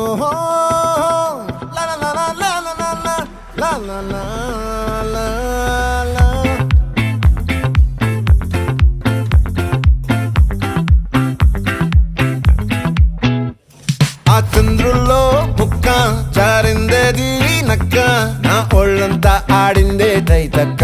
ఓహో లా లా లా లా లా లా లా లా లా లా లా లా. ఆ చంద్రుల్లో ముక్క జారిందేది నక్క, నా ఒళ్ళంతా ఆడిందే తైతక్క.